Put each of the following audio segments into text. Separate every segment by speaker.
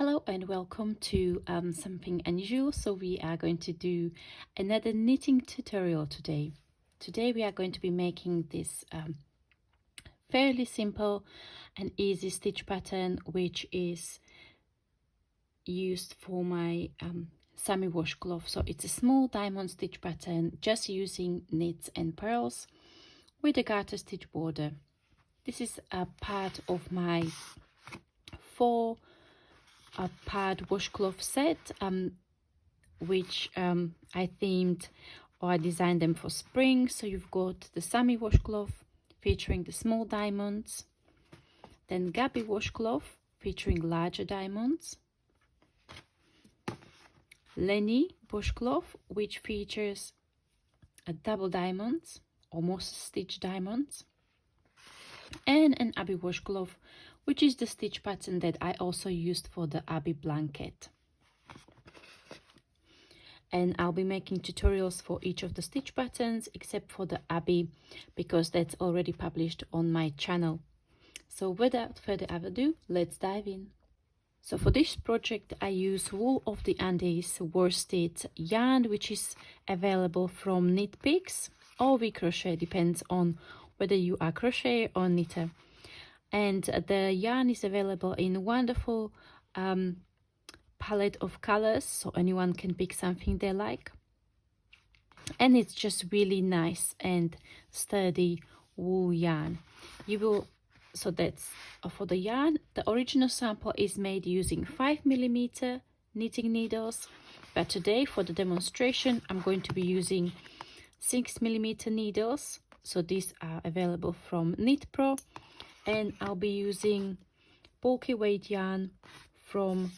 Speaker 1: Hello and welcome to something unusual. So we are going to do another knitting tutorial today. Today we are going to be making this fairly simple and easy stitch pattern, which is used for my Sami washcloth. So it's a small diamond stitch pattern just using knits and pearls with a garter stitch border. This is a part of my part washcloth set, which I themed or I designed them for spring. So you've got the Sami washcloth featuring the small diamonds, then Gabi washcloth featuring larger diamonds, Lenny washcloth which features a double diamonds or most stitch diamonds, and an Abby washcloth, which is the stitch pattern that I also used for the Abby blanket. And I'll be making tutorials for each of the stitch patterns except for the Abby, because that's already published on my channel. So without further ado, let's dive in. So for this project I use Wool of the Andes worsted yarn, which is available from Knit Picks or We Crochet, depends on whether you are crochet or knitter. And the yarn is available in wonderful palette of colors, so anyone can pick something they like. And it's just really nice and sturdy wool yarn. So that's for the yarn. The original sample is made using 5mm knitting needles, but today for the demonstration I'm going to be using 6mm needles. So these are available from Knit Pro, and I'll be using bulky weight yarn from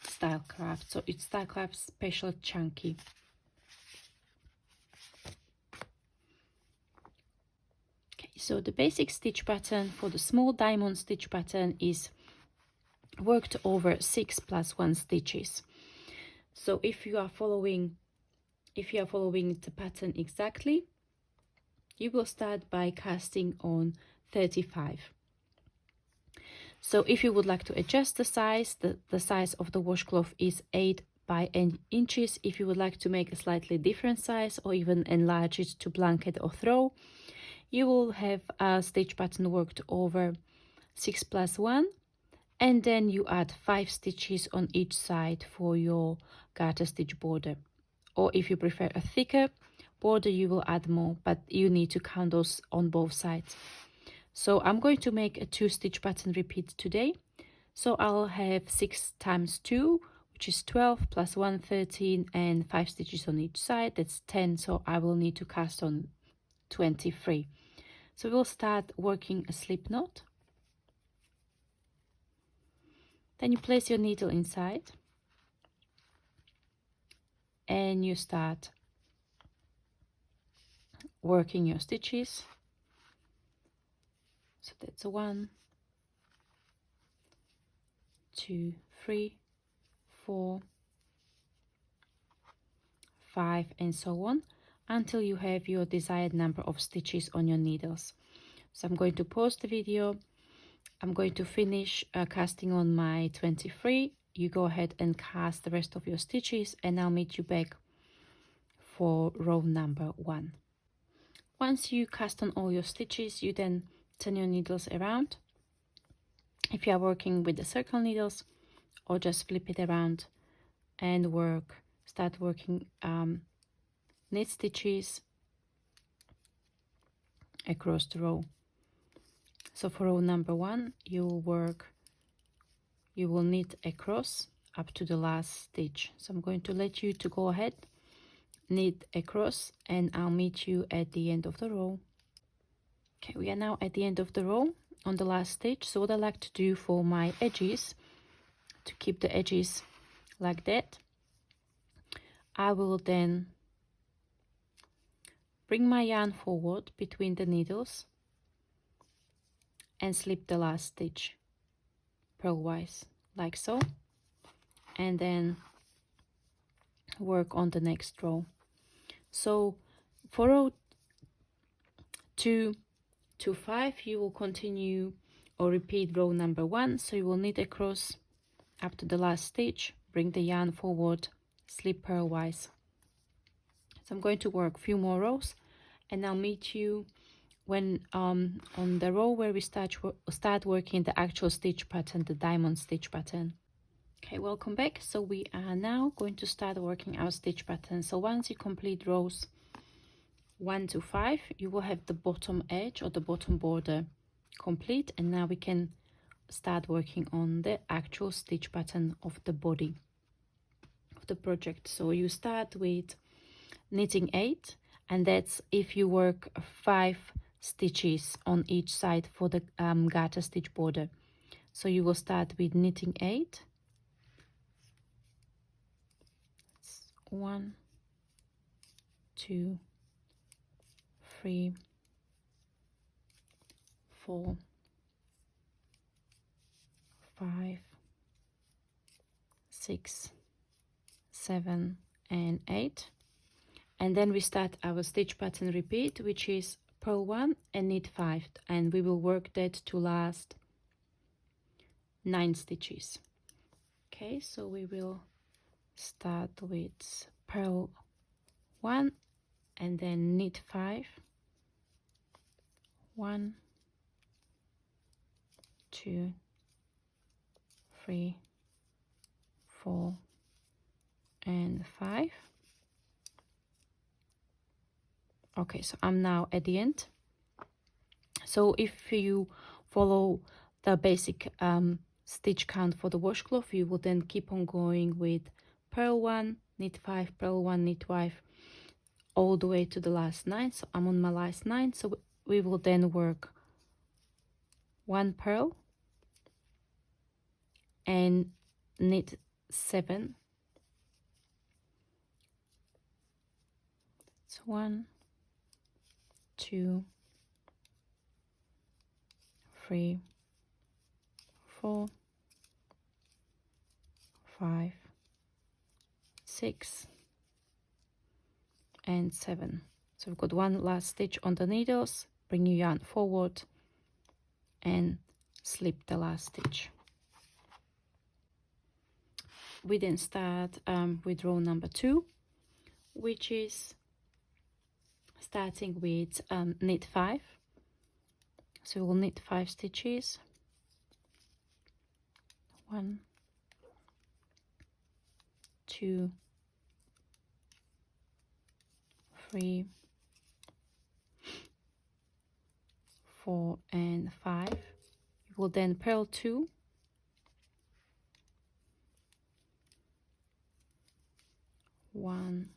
Speaker 1: Stylecraft. So it's Stylecraft Special Chunky. Okay, so the basic stitch pattern for the small diamond stitch pattern is worked over 6 + 1 stitches. So if you are following the pattern exactly, you will start by casting on 35. So if you would like to adjust the size, the size of the washcloth is 8 by 8 inches. If you would like to make a slightly different size or even enlarge it to blanket or throw, you will have a stitch pattern worked over 6 + 1, and then you add 5 stitches on each side for your garter stitch border. Or if you prefer a thicker border, you will add more, but you need to count those on both sides. So I'm going to make a 2 stitch pattern repeat today. So I'll have 6 times 2, which is 12, + 1, 13, and 5 stitches on each side. That's 10. So I will need to cast on 23. So we'll start working a slip knot. Then you place your needle inside and you start working your stitches. So that's 1, 2, 3, 4, 5, and so on, until you have your desired number of stitches on your needles. So I'm going to pause the video. I'm going to finish casting on my 23. You go ahead and cast the rest of your stitches, and I'll meet you back for row number 1. Once you cast on all your stitches, you then turn your needles around. If you are working with the circle needles, or just flip it around and start working knit stitches across the row. So for row number 1, you will knit across up to the last stitch. So I'm going to let you to go ahead, knit across, and I'll meet you at the end of the row. Okay, we are now at the end of the row on the last stitch. So what I like to do for my edges, to keep the edges like that, I will then bring my yarn forward between the needles and slip the last stitch purlwise, like so, and then work on the next row. So for row 2 to 5, you will continue or repeat row number 1. So you will knit across up to the last stitch, bring the yarn forward, slip purlwise. So I'm going to work a few more rows, and I'll meet you when on the row where we start working the actual stitch pattern, the diamond stitch pattern. Okay, welcome back. So we are now going to start working our stitch pattern. So once you complete rows 1 to 5, you will have the bottom edge or the bottom border complete, and now we can start working on the actual stitch pattern of the body of the project. So you start with knitting 8, and that's if you work 5 stitches on each side for the garter stitch border. So you will start with knitting 8. 1, 2, 3, 4, 5, 6, 7, and 8. And then we start our stitch pattern repeat, which is purl 1 and knit 5, and we will work that to last 9 stitches. Okay, so we will start with purl 1 and then knit 5. 1, 2, 3, 4, and 5. Okay, so I'm now at the end. So if you follow the basic stitch count for the washcloth, you will then keep on going with purl 1, knit 5, purl 1, knit 5, all the way to the last 9. So I'm on my last 9, so we will then work 1 purl and knit 7. So 1, 2, 3, 4, 5, 6, and 7. So we've got one last stitch on the needles, bring your yarn forward and slip the last stitch. We then start with row number 2, which is starting with knit 5. So we'll knit 5 stitches. 1, 2, 3, 4, and 5. You will then purl 2, 1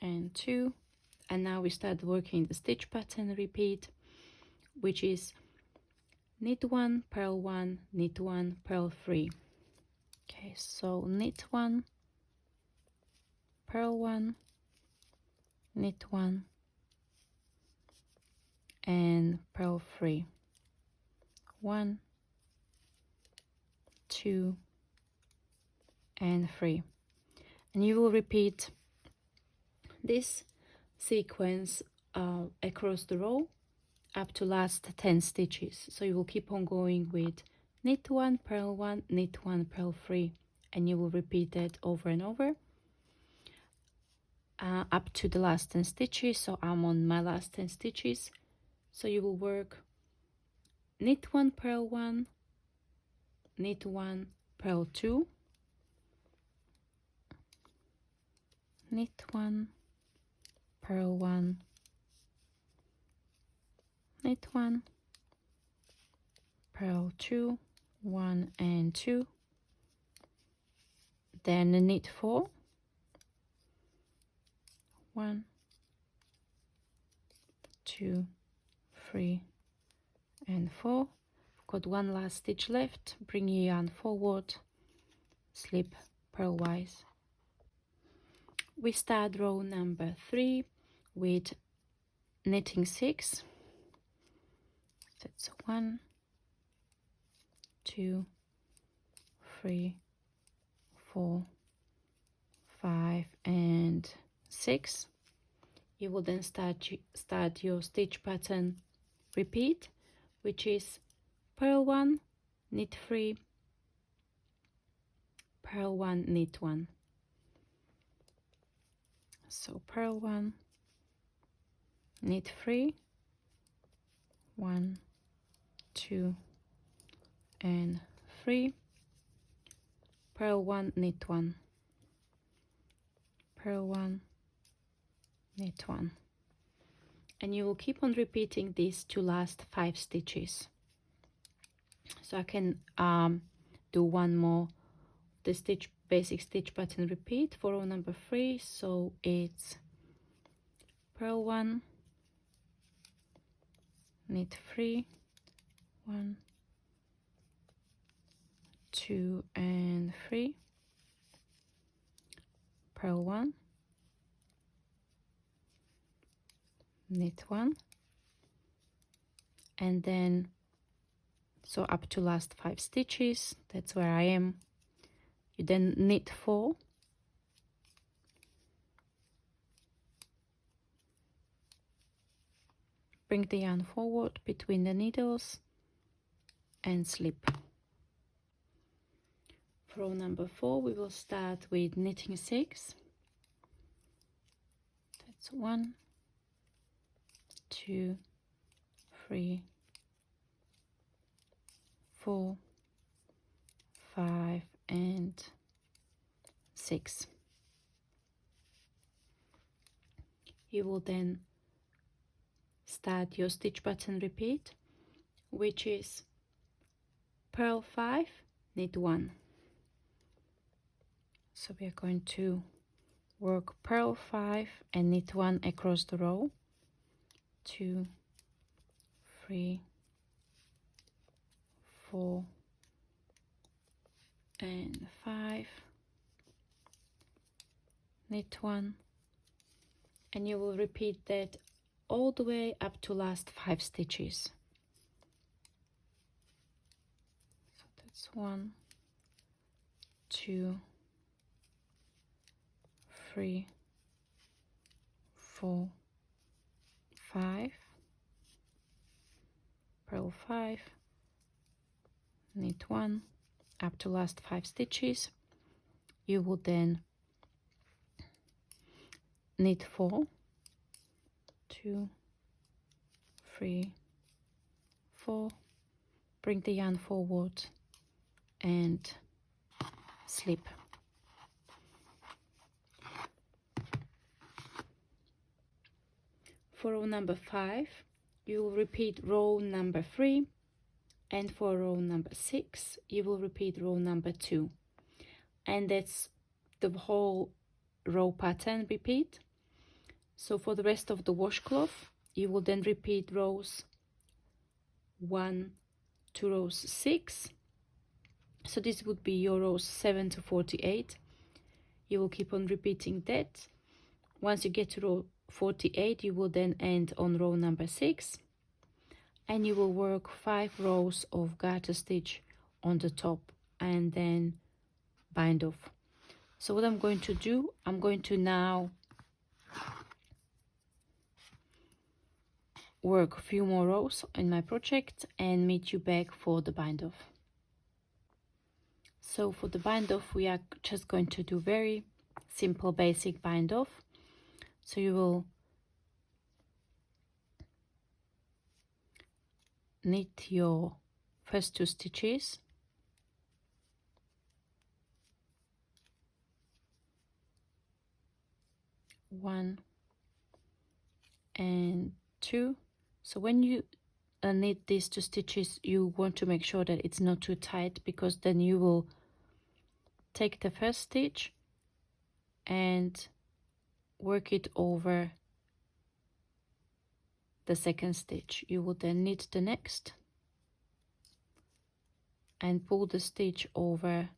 Speaker 1: and 2, and now we start working the stitch pattern repeat, which is knit 1, purl 1, knit 1, purl 3. Okay, so knit 1, purl 1, knit 1, and purl 3. 1, 2, and 3. And you will repeat this sequence across the row up to last 10 stitches. So you will keep on going with knit 1, purl 1, knit 1, purl 3, and you will repeat that over and over up to the last 10 stitches. So I'm on my last 10 stitches. So you will work knit 1, purl 1, knit 1, purl 2, knit 1, purl 1, knit 1, purl 2, 1 and 2, then knit 4, 1, 2, 3, and 4. Got one last stitch left, bring your yarn forward, slip purlwise. We start row number 3 with knitting 6. That's 1, 2, 3, 4, 5, and 6. You will then start your stitch pattern repeat, which is purl 1, knit 3, purl 1, knit 1. So purl 1, knit 3, 1, 2 and 3, purl 1, knit 1, purl 1, knit 1, and you will keep on repeating this to last 5 stitches. So I can do one more, the stitch basic stitch pattern repeat for row number 3. So it's purl 1, knit 3, 1, 2 and 3, purl 1, knit 1, and then so up to last 5 stitches. That's where I am. You then knit 4, bring the yarn forward between the needles and slip. For row number 4 we will start with knitting 6. That's 1, 2, 3, 4, 5 and 6. You will then start your stitch pattern repeat, which is purl 5, knit 1. So we are going to work purl 5 and knit 1 across the row, 2, 3, 4 and 5, knit 1, and you will repeat that all the way up to last 5 stitches. So that's 1, 2, 3, 4, 5, purl 5, knit 1 up to last 5 stitches. You will then knit 4, 2, 3, 4, bring the yarn forward and slip. For row number 5 you will repeat row number 3, and for row number 6 you will repeat row number 2, and that's the whole row pattern repeat. So for the rest of the washcloth you will then repeat rows 1 to rows 6. So this would be your rows 7 to 48. You will keep on repeating that. Once you get to row 48 you will then end on row number 6, and you will work 5 rows of garter stitch on the top and then bind off. So what I'm going to do, I'm going to now work a few more rows in my project and meet you back for the bind off. So for the bind off we are just going to do very simple basic bind off. So you will knit your first 2 stitches, one and 2. So when you knit these 2 stitches you want to make sure that it's not too tight, because then you will take the first stitch and work it over the second stitch. You will then knit the next and pull the stitch over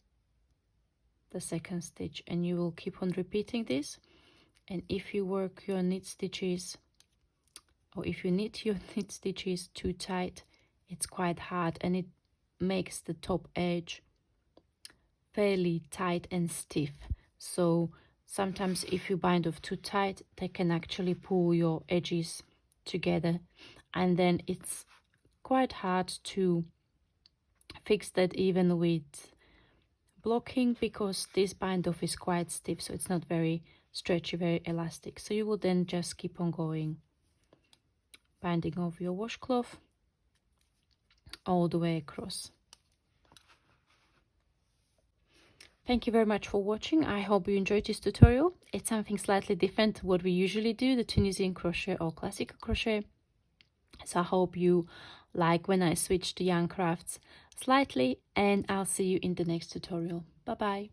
Speaker 1: the second stitch, and you will keep on repeating this. And if you work your knit stitches, or if you knit your knit stitches too tight, it's quite hard and it makes the top edge fairly tight and stiff. So sometimes if you bind off too tight, they can actually pull your edges together, and then it's quite hard to fix that even with blocking, because this bind off is quite stiff, so it's not very stretchy, very elastic. So you will then just keep on going, binding off your washcloth all the way across. Thank you very much for watching. I hope you enjoyed this tutorial. It's something slightly different to what we usually do, the Tunisian crochet or classical crochet. So I hope you like when I switch to yarn crafts slightly, and I'll see you in the next tutorial. Bye bye.